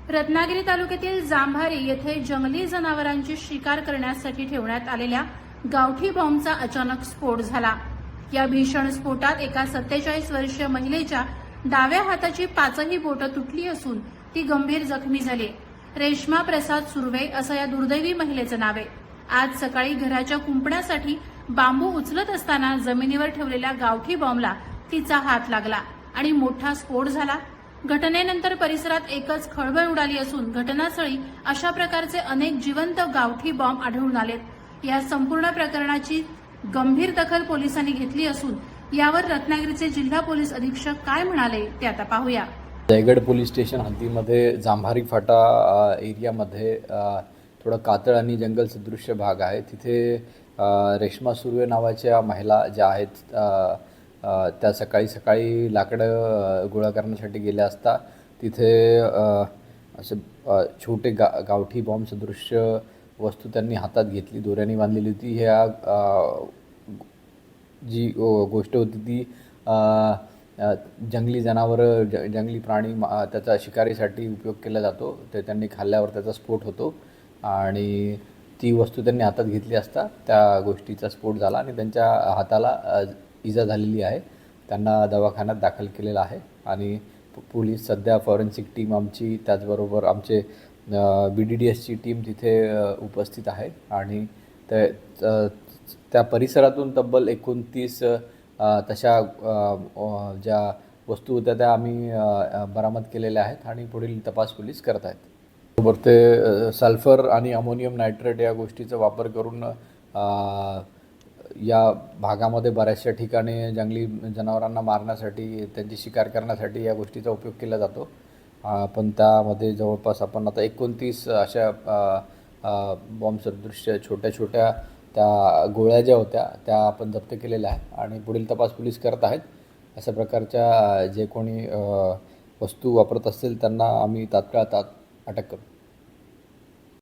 रत्नागिरी तालुक्यातील जांभारी येथे जंगली जनावरांची शिकार करण्यासाठी ठेवण्यात आलेल्या गावठी बॉम्बचा अचानक स्फोट झाला। या भीषण स्फोटात एका 47 वर्षीय महिलेच्या डाव्या हाताची 5ही बोटं तुटली असून ती गंभीर जखमी झाली। रेश्मा प्रसाद सुर्वे असं या दुर्दैवी महिलेचं नाव आहे। आज सकाळी घराच्या कुंपण्यासाठी बांबू उचलत असताना जमिनीवर ठेवलेल्या गावठी बॉम्बला तिचा हात लागला आणि मोठा स्फोट झाला। घटनेनंतर परिसरात एकच खळबळ उडाली असून घटनास्थळी अशा प्रकारचे अनेक जिवंत गावठी बॉम्ब आढळून आलेत। या संपूर्ण प्रकरणाची गंभीर दखल पोलिसांनी घेतली असून यावर रत्नागिरीचे जिल्हा पोलीस अधीक्षक काय म्हणाले ते आता पाहूया। जयगड पोलीस स्टेशन हद्दीमध्ये जांभारी फाटा एरियामध्ये थोडा कातळ आणि जंगल सदृश्य भाग आहे। तिथे रेश्मा सुर्वे नावाच्या महिला ज्या आहेत त्या सकाळी लाकडं गोळा करण्यासाठी गेल्या असता तिथे असे छोटे गावठी बॉम्ब सदृश्य वस्तू त्यांनी हातात घेतली, दोऱ्याने बांधलेली होती। ह्या जी गोष्ट होती ती जंगली जनावरं, जंगली प्राणी त्याचा शिकारीसाठी उपयोग केला जातो, ते त्यांनी खाल्ल्यावर त्याचा स्फोट होतो आणि ती वस्तू त्यांनी हातात घेतली असता त्या गोष्टीचा स्फोट झाला आणि त्यांच्या हाताला इजा झालेली आहे। त्यांना दवाखान्यात दाखल केलेलं आहे आणि पोलीस सध्या फॉरेन्सिक टीम आमची, त्याचबरोबर आमचे BDDSची टीम तिथे उपस्थित आहे आणि त्या परिसरातून तब्बल 29 तशा ज्या वस्तू होत्या त्या आम्ही बरामद केलेल्या आहेत आणि पुढील तपास पोलीस करत आहेत। बरोबर, ते सल्फर आणि अमोनियम नायट्रेट या गोष्टीचा वापर करून या भागामध्ये बऱ्याचशा ठिकाणी जंगली जनावरांना मारण्यासाठी, त्यांची शिकार करण्यासाठी या गोष्टीचा उपयोग केला जातो। पण त्यामध्ये जवळपास आपण आता 29 अशा बॉम्ब सदृश्य छोट्या त्या गोळ्या ज्या होत्या त्या आपण जप्त केलेल्या आहेत आणि पुढील तपास पोलीस करत आहेत। अशा प्रकारच्या जे कोणी वस्तू वापरत असतील त्यांना आम्ही तात्काळ अटक करू।